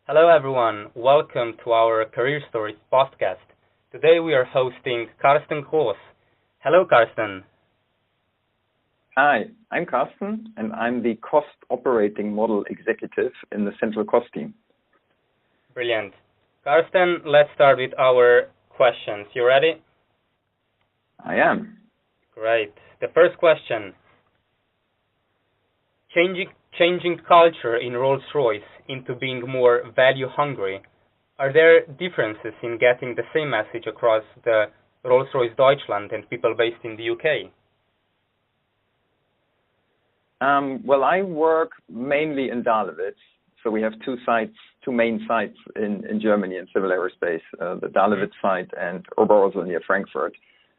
Hello everyone, welcome to our Career Stories podcast. Today we are hosting Carsten Gross. Hello Carsten. Hi, I'm Carsten and I'm the Cost Operating Model Executive in the Central Cost team. Brilliant. Carsten, let's start with our questions. You ready? I am. Great. The first question. Changing culture in Rolls-Royce into being more value-hungry. Are there differences in getting the same message across the Rolls-Royce Deutschland and people based in the UK? Well, I work mainly in Dahlewitz. So we have two main sites in Germany in civil aerospace, the Dahlewitz site and Oberursel near Frankfurt.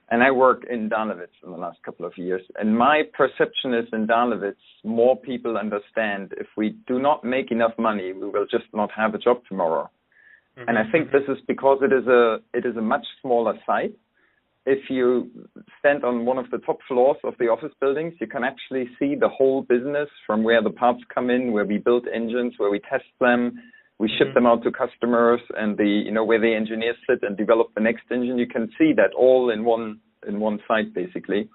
And I work in Dahlewitz in the last couple of years. And my perception is in Dahlewitz, more people understand if we do not make enough money, we will just not have a job tomorrow. Mm-hmm. And I think this is because it is a much smaller site. If you stand on one of the top floors of the office buildings, you can actually see the whole business from where the parts come in, where we build engines, where we test them, we ship them out to customers, and where the engineers sit and develop the next engine. You can see that all in one site basically,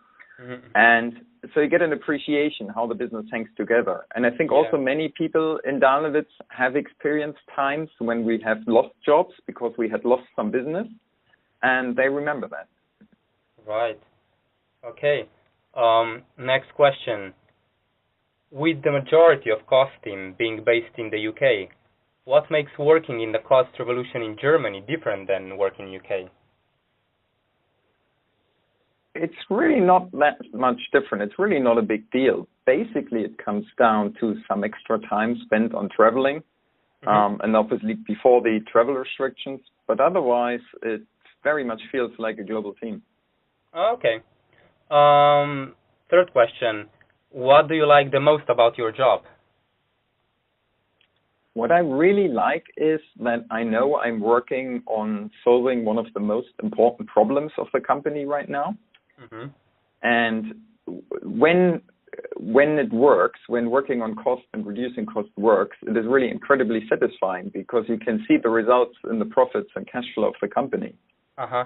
and so you get an appreciation how the business hangs together. And I think also many people in Dahlewitz have experienced times when we have lost jobs because we had lost some business, and they remember that. Right. Okay. Next question. With the majority of cost team being based in the UK, what makes working in the cost revolution in Germany different than working in UK? It's really not that much different. It's really not a big deal. Basically, it comes down to some extra time spent on traveling, and obviously before the travel restrictions. But otherwise, it very much feels like a global team. Okay. Third question. What do you like the most about your job? What I really like is that I know I'm working on solving one of the most important problems of the company right now. Mm-hmm. And when it works, when working on cost and reducing cost works, it is really incredibly satisfying because you can see the results in the profits and cash flow of the company. Uh-huh.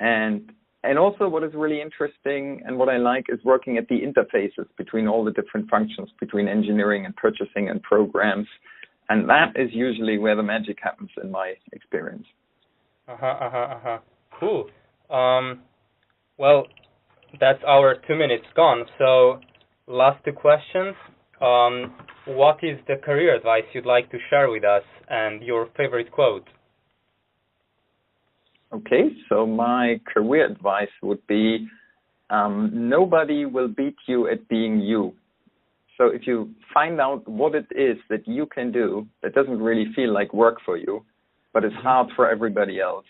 And also what is really interesting and what I like is working at the interfaces between all the different functions, between engineering and purchasing and programs. And that is usually where the magic happens in my experience. Cool. Well, that's our 2 minutes gone. So last two questions. What is the career advice you'd like to share with us and your favorite quote? Okay, so my career advice would be, nobody will beat you at being you. So if you find out what it is that you can do that doesn't really feel like work for you, but is hard for everybody else,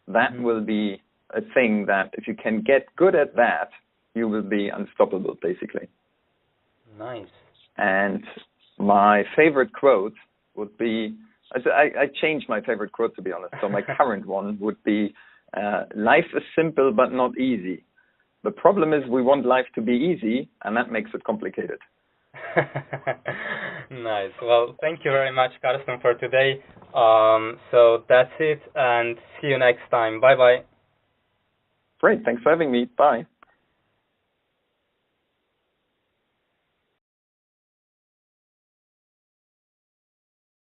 that will be a thing that if you can get good at that, you will be unstoppable, basically. Nice. And my favorite quote would be, I changed my favorite quote, to be honest. So my current one would be, life is simple but not easy. The problem is we want life to be easy, and that makes it complicated. Nice. Well, thank you very much, Carsten, for today. So that's it, and see you next time. Bye-bye. Great. Thanks for having me. Bye.